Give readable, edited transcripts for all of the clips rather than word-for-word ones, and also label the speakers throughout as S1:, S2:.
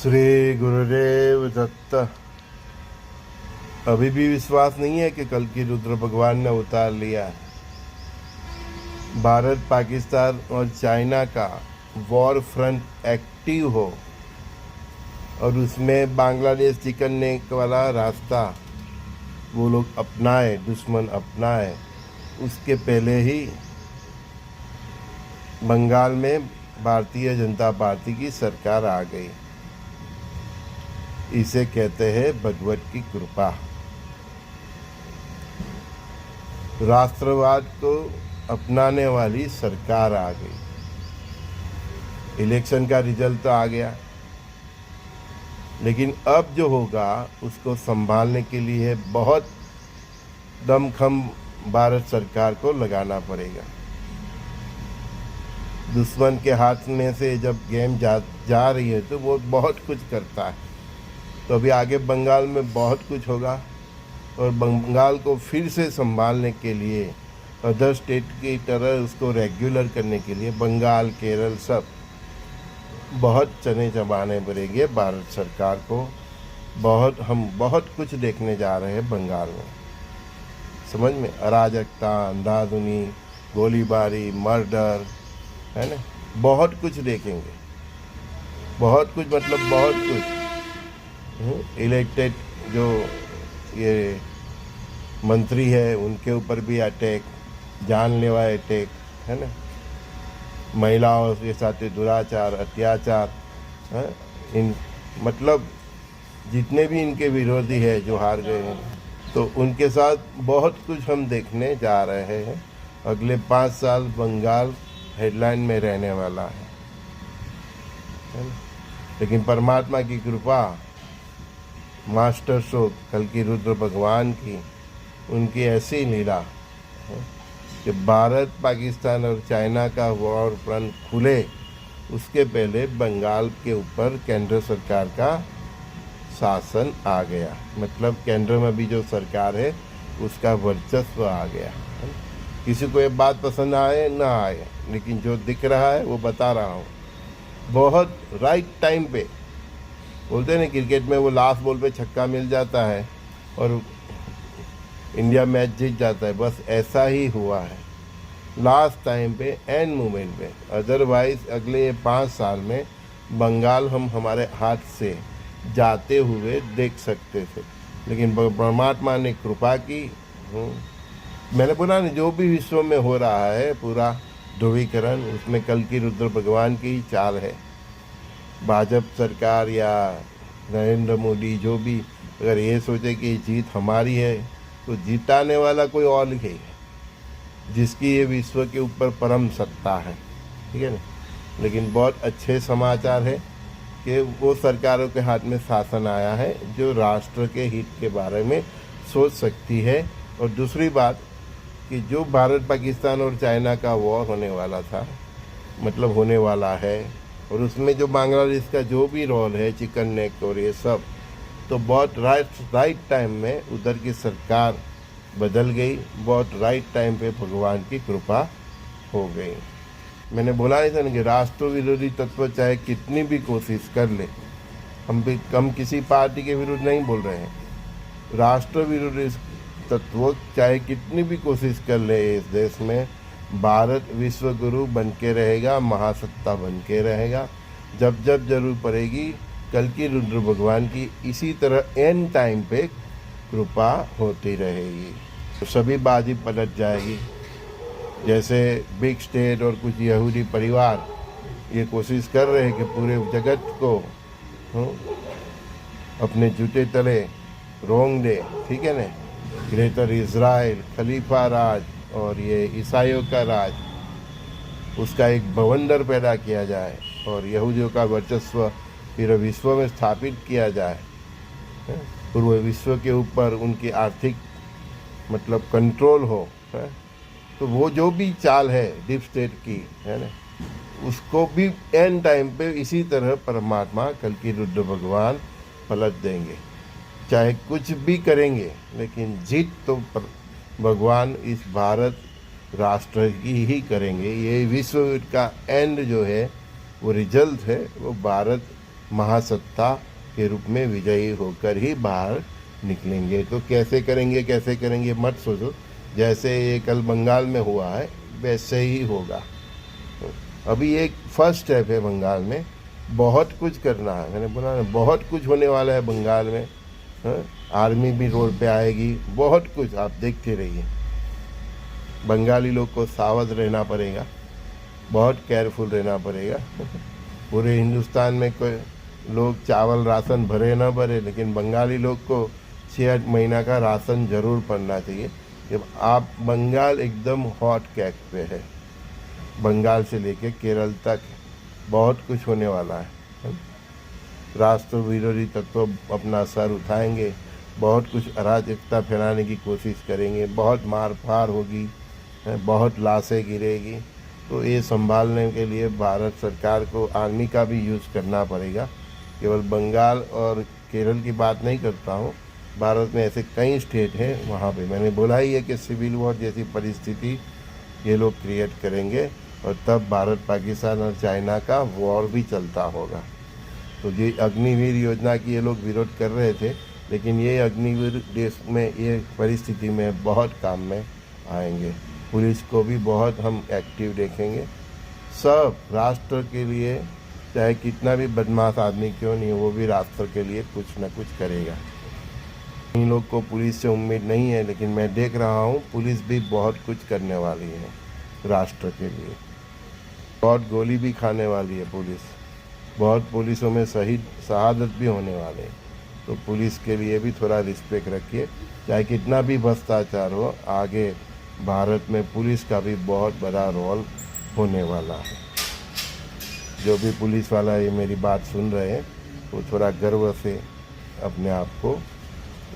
S1: श्री गुरुदेव दत्त। अभी भी विश्वास नहीं है कि कल की रुद्र भगवान ने उतार लिया है। भारत पाकिस्तान और चाइना का वॉर फ्रंट एक्टिव हो और उसमें बांग्लादेश चिकनने वाला रास्ता वो लोग अपनाए, दुश्मन अपनाए, उसके पहले ही बंगाल में भारतीय जनता पार्टी की सरकार आ गई। इसे कहते हैं भगवत की कृपा। राष्ट्रवाद को अपनाने वाली सरकार आ गई। इलेक्शन का रिजल्ट तो आ गया, लेकिन अब जो होगा उसको संभालने के लिए बहुत दमखम भारत सरकार को लगाना पड़ेगा। दुश्मन के हाथ में से जब गेम जा रही है तो वो बहुत कुछ करता है। तो अभी आगे बंगाल में बहुत कुछ होगा और बंगाल को फिर से संभालने के लिए, अदर स्टेट की तरह उसको रेगुलर करने के लिए बंगाल, केरल सब बहुत चने चबाने पड़ेंगे भारत सरकार को। हम बहुत कुछ देखने जा रहे हैं बंगाल में। समझ में, अराजकता, अंधाधुनी, गोलीबारी, मर्डर, है ना, बहुत कुछ देखेंगे। बहुत कुछ मतलब बहुत कुछ। इलेक्टेड जो ये मंत्री है उनके ऊपर भी अटैक, जानलेवा अटैक, है ना, महिलाओं के साथ दुराचार, अत्याचार, है? इन मतलब जितने भी इनके विरोधी है जो हार गए हैं, तो उनके साथ बहुत कुछ हम देखने जा रहे हैं। अगले 5 साल बंगाल हेडलाइन में रहने वाला है ना? लेकिन परमात्मा की कृपा, मास्टर स्ट्रोक कल की रुद्र भगवान की, उनकी ऐसी लीला है कि भारत पाकिस्तान और चाइना का वॉर फ्रंट खुले उसके पहले बंगाल के ऊपर केंद्र सरकार का शासन आ गया। मतलब केंद्र में भी जो सरकार है उसका वर्चस्व आ गया। किसी को ये बात पसंद आए ना आए, लेकिन जो दिख रहा है वो बता रहा हूँ। बहुत राइट टाइम पे, बोलते हैं ना क्रिकेट में वो लास्ट बॉल पे छक्का मिल जाता है और इंडिया मैच जीत जाता है, बस ऐसा ही हुआ है लास्ट टाइम पे, एंड मोमेंट पे। अदरवाइज अगले 5 साल में बंगाल हम हमारे हाथ से जाते हुए देख सकते थे, लेकिन परमात्मा ने कृपा की। मैंने बोला ना, जो भी विश्व में हो रहा है पूरा ध्रुवीकरण, उसमें कल की रुद्र भगवान की ही चाल है। भाजपा सरकार या नरेंद्र मोदी जो भी अगर ये सोचे कि जीत हमारी है, तो जिताने वाला कोई और ही है जिसकी ये विश्व के ऊपर परम सत्ता है। ठीक है ना। लेकिन बहुत अच्छे समाचार है कि वो सरकारों के हाथ में शासन आया है जो राष्ट्र के हित के बारे में सोच सकती है। और दूसरी बात कि जो भारत पाकिस्तान और चाइना का वॉर होने वाला था, मतलब होने वाला है, और उसमें जो बांग्लादेश का जो भी रोल है, चिकन नेक और ये सब, तो बहुत राइट टाइम में उधर की सरकार बदल गई। बहुत राइट टाइम पे भगवान की कृपा हो गई। मैंने बोला नहीं था ना कि राष्ट्र विरोधी तत्व चाहे कितनी भी कोशिश कर ले, हम किसी पार्टी के विरुद्ध नहीं बोल रहे हैं। राष्ट्र विरोधी तत्व चाहे कितनी भी कोशिश कर ले, इस देश में भारत विश्व गुरु बन के रहेगा, महासत्ता बन के रहेगा। जब जब जरूर पड़ेगी कल की रुद्र भगवान की इसी तरह एंड टाइम पे कृपा होती रहेगी, तो सभी बाजी पलट जाएगी। जैसे बिग स्टेट और कुछ यहूदी परिवार ये कोशिश कर रहे हैं कि पूरे जगत को अपने जूते तले रोंग दे, ठीक है ना, ग्रेटर इज़राइल, खलीफा राज और ये ईसाइयों का राज, उसका एक बवंडर पैदा किया जाए और यहूदियों का वर्चस्व फिर विश्व में स्थापित किया जाए, पूरे विश्व के ऊपर उनकी आर्थिक मतलब कंट्रोल हो, है? तो वो जो भी चाल है डीप स्टेट की, है ना, उसको भी एंड टाइम पे इसी तरह परमात्मा कल की रुद्र भगवान पलट देंगे। चाहे कुछ भी करेंगे, लेकिन जीत तो भगवान इस भारत राष्ट्र की ही करेंगे। ये विश्व का एंड जो है वो रिजल्ट है, वो भारत महासत्ता के रूप में विजयी होकर ही बाहर निकलेंगे। तो कैसे करेंगे मत सोचो, जैसे ये कल बंगाल में हुआ है वैसे ही होगा। अभी एक फर्स्ट स्टेप है, बंगाल में बहुत कुछ करना है। मैंने बोला ना, बहुत कुछ होने वाला है बंगाल में। हाँ? आर्मी भी रोड पे आएगी, बहुत कुछ आप देखते रहिए। बंगाली लोग को सावध रहना पड़ेगा, बहुत केयरफुल रहना पड़ेगा। पूरे हिंदुस्तान में कोई लोग चावल राशन भरे ना भरे, लेकिन बंगाली लोग को 6-8 महीना का राशन जरूर पड़ना चाहिए। जब आप बंगाल एकदम हॉट कैक पे है, बंगाल से लेके केरल तक बहुत कुछ होने वाला है। राष्ट्र विरोधी तत्व अपना सर उठाएंगे, बहुत कुछ अराजकता फैलाने की कोशिश करेंगे, बहुत मार फाड़ होगी, बहुत लाशें गिरेगी। तो ये संभालने के लिए भारत सरकार को आर्मी का भी यूज़ करना पड़ेगा। केवल बंगाल और केरल की बात नहीं करता हूँ, भारत में ऐसे कई स्टेट हैं, वहाँ पे मैंने बोला ही है कि सिविल वॉर जैसी परिस्थिति ये लोग क्रिएट करेंगे, और तब भारत पाकिस्तान और चाइना का वॉर भी चलता होगा। तो ये अग्निवीर योजना की ये लोग विरोध कर रहे थे, लेकिन ये अग्निवीर देश में ये परिस्थिति में बहुत काम में आएंगे। पुलिस को भी बहुत हम एक्टिव देखेंगे। सब राष्ट्र के लिए, चाहे कितना भी बदमाश आदमी क्यों नहीं हो, वो भी राष्ट्र के लिए कुछ न कुछ करेगा। इन लोग को पुलिस से उम्मीद नहीं है, लेकिन मैं देख रहा हूँ पुलिस भी बहुत कुछ करने वाली है राष्ट्र के लिए। बहुत गोली भी खाने वाली है पुलिस, बहुत पुलिसों में शहादत भी होने वाले हैं। तो पुलिस के लिए भी थोड़ा रिस्पेक्ट रखिए। चाहे कितना भी भ्रष्टाचार हो, आगे भारत में पुलिस का भी बहुत बड़ा रोल होने वाला है। जो भी पुलिस वाला ये मेरी बात सुन रहे हैं, वो थोड़ा गर्व से अपने आप को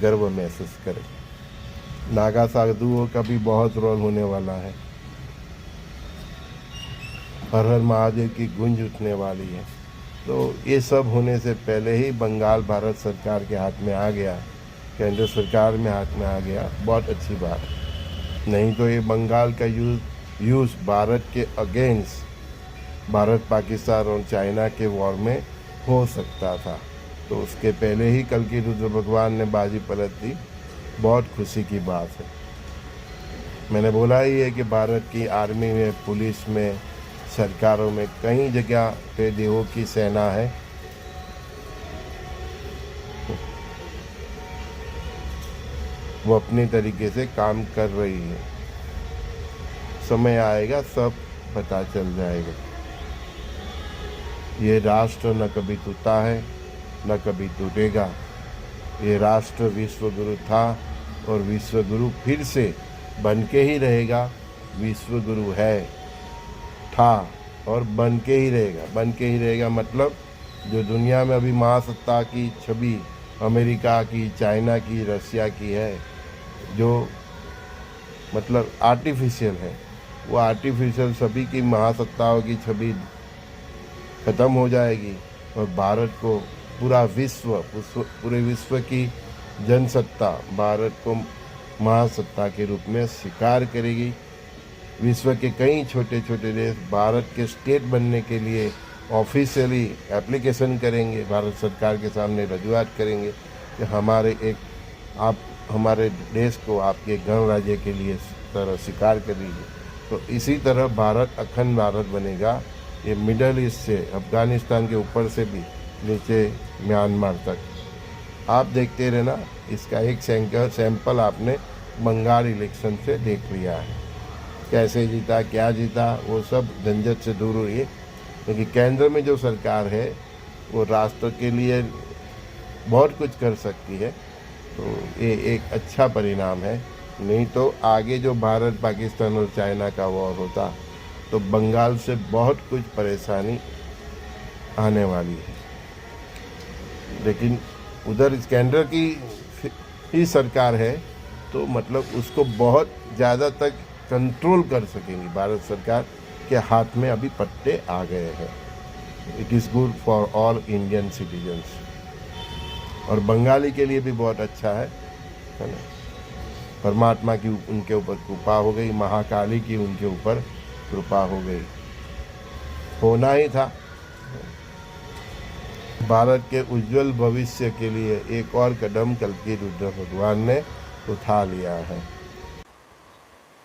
S1: गर्व महसूस करें। नागा साधुओं का भी बहुत रोल होने वाला है। हर हर महादेव की गूंज उठने वाली है। तो ये सब होने से पहले ही बंगाल भारत सरकार के हाथ में आ गया, केंद्र सरकार में हाथ में आ गया, बहुत अच्छी बात। नहीं तो ये बंगाल का यूज़ भारत के अगेंस्ट, भारत पाकिस्तान और चाइना के वॉर में हो सकता था। तो उसके पहले ही कल की रुद्र भगवान ने बाजी पलट दी, बहुत खुशी की बात है। मैंने बोला ही है कि भारत की आर्मी में, पुलिस में, सरकारों में कई जगह पे देवों की सेना है। वो अपने तरीके से काम कर रही है। समय आएगा सब पता चल जाएगा। ये राष्ट्र न कभी टूटा है, न कभी टूटेगा। ये राष्ट्र विश्वगुरु था और विश्वगुरु फिर से बन के ही रहेगा। विश्वगुरु है, था और बन के ही रहेगा। बन के ही रहेगा मतलब जो दुनिया में अभी महासत्ता की छवि अमेरिका की, चाइना की, रशिया की है, जो मतलब आर्टिफिशियल है, वो आर्टिफिशियल सभी की महासत्ताओं की छवि ख़त्म हो जाएगी और भारत को पूरे विश्व की जनसत्ता भारत को महासत्ता के रूप में स्वीकार करेगी। विश्व के कई छोटे छोटे देश भारत के स्टेट बनने के लिए ऑफिशियली एप्लीकेशन करेंगे, भारत सरकार के सामने रजूआत करेंगे कि आप हमारे देश को आपके गणराज्य के लिए तरह स्वीकार कर लीजिए। तो इसी तरह भारत अखंड भारत बनेगा। ये मिडल ईस्ट से, अफगानिस्तान के ऊपर से भी नीचे म्यांमार तक आप देखते रहना। इसका एक सैंपल आपने बंगाल इलेक्शन से देख लिया है, कैसे जीता, क्या जीता, वो सब झंझट से दूर हुई है। क्योंकि केंद्र में जो सरकार है वो राष्ट्र के लिए बहुत कुछ कर सकती है। तो ये एक अच्छा परिणाम है। नहीं तो आगे जो भारत पाकिस्तान और चाइना का वॉर होता तो बंगाल से बहुत कुछ परेशानी आने वाली है। लेकिन उधर केंद्र की ही सरकार है तो मतलब उसको बहुत ज़्यादा तक कंट्रोल कर सकेंगी। भारत सरकार के हाथ में अभी पट्टे आ गए हैं। It is good for all Indian citizens. और बंगाली के लिए भी बहुत अच्छा है ना। परमात्मा की उनके ऊपर कृपा हो गई, महाकाली की उनके ऊपर कृपा हो गई, होना ही था। भारत के उज्जवल भविष्य के लिए एक और कदम कल्कि रुद्र भगवान ने उठा लिया है।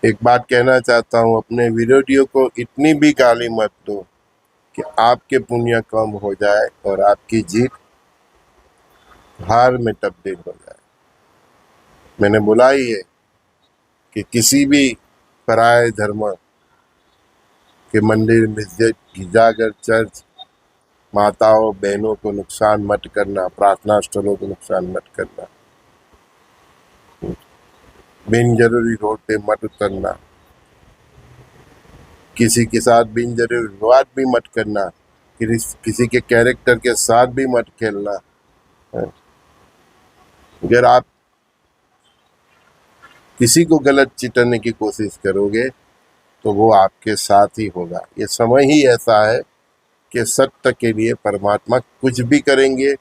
S1: एक बात कहना चाहता हूँ, अपने विरोधियों को इतनी भी गाली मत दो कि आपके पुण्य कम हो जाए और आपकी जीत हार में तब्दील हो जाए। मैंने बोला ही है कि किसी भी पराये धर्म के मंदिर, मस्जिद, गिरजाघर, चर्च, माताओं बहनों को नुकसान मत करना, प्रार्थना स्थलों को नुकसान मत करना, बिन जरूरी रोड पे मत उतरना, किसी के साथ बिन जरूरी विवाद भी मत करना, किसी के कैरेक्टर के साथ भी मत खेलना। अगर आप किसी को गलत चिताने की कोशिश करोगे तो वो आपके साथ ही होगा। ये समय ही ऐसा है कि सत्य के लिए परमात्मा कुछ भी करेंगे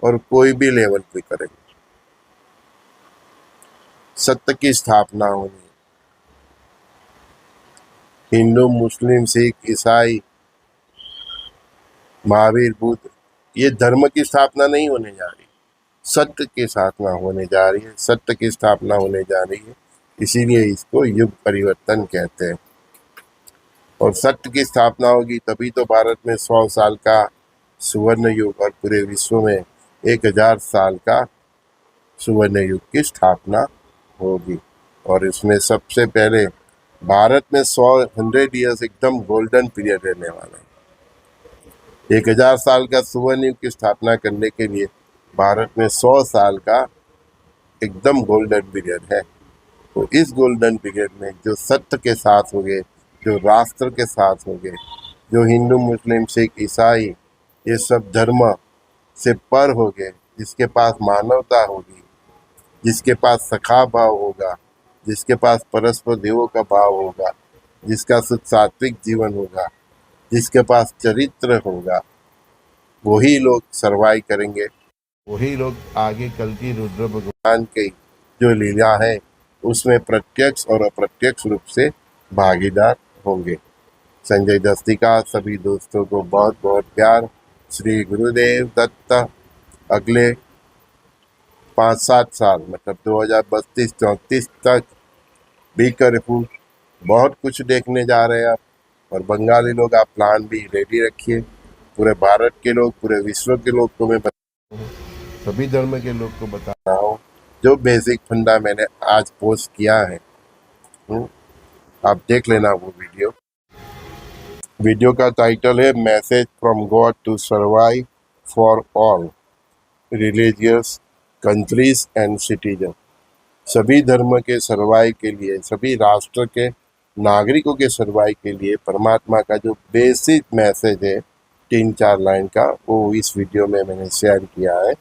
S1: और कोई भी लेवल पे करेंगे। सत्य की स्थापना होनी। हिंदू, मुस्लिम, सिख, ईसाई, महावीर, बुद्ध, ये धर्म की स्थापना नहीं होने जा रही, सत्य की स्थापना होने जा रही है। सत्य की स्थापना होने जा रही है, इसीलिए इसको युग परिवर्तन कहते हैं। और सत्य की स्थापना होगी तभी तो भारत में 100 साल का सुवर्ण युग और पूरे विश्व में 1000 साल का सुवर्ण युग की स्थापना होगी। और इसमें सबसे पहले भारत में 100 ईयर्स एकदम गोल्डन पीरियड रहने वाला है। 1000 साल का सुवर्ण युग की स्थापना करने के लिए भारत में 100 साल का एकदम गोल्डन पीरियड है। तो इस गोल्डन पीरियड में जो सत्य के साथ होंगे, जो राष्ट्र के साथ होंगे, जो हिंदू, मुस्लिम, सिख, ईसाई ये सब धर्म से पर होंगे, जिसके पास मानवता होगी, जिसके पास सखा भाव होगा, जिसके पास परस्पर देवों का भाव होगा, जिसका शुद्ध सात्विक जीवन होगा, जिसके पास चरित्र होगा, वही लोग सर्वाइव करेंगे। वही लोग आगे कल्कि रुद्र भगवान की जो लीला है उसमें प्रत्यक्ष और अप्रत्यक्ष रूप से भागीदार होंगे। संजय दस्ती का सभी दोस्तों को बहुत बहुत प्यार। श्री गुरुदेव दत्त। अगले 5-7 साल मतलब 2032-34 तक बी केयरफुल, बहुत कुछ देखने जा रहे हैं आप। और बंगाली लोग, आप प्लान भी रेडी रखिए। पूरे भारत के लोग, पूरे विश्व के लोग को मैं बता रहा हूँ, सभी धर्म के लोग को बता रहा हूँ जो बेसिक फंडा मैंने आज पोस्ट किया है। आप देख लेना वो वीडियो। वीडियो का टाइटल है message from God to survive for all religious countries and citizen. सभी धर्म के सर्वाइव के लिए, सभी राष्ट्र के नागरिकों के सर्वाइव के लिए परमात्मा का जो बेसिक मैसेज है 3-4 लाइन का, वो इस वीडियो में मैंने शेयर किया है,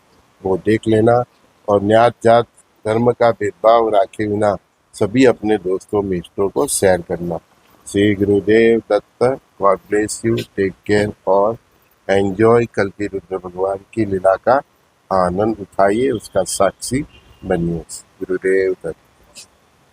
S1: वो देख लेना। और न्यात जात धर्म का भेदभाव राखे बिना सभी अपने दोस्तों मित्रों को शेयर करना। Shri Gurudev Datt. God bless you. Take care और एंजॉय कल्कि रुद्र भगवान की लीला का आनंद उठाइए, उसका साक्षी बनिए। गुरुदेव दत्त।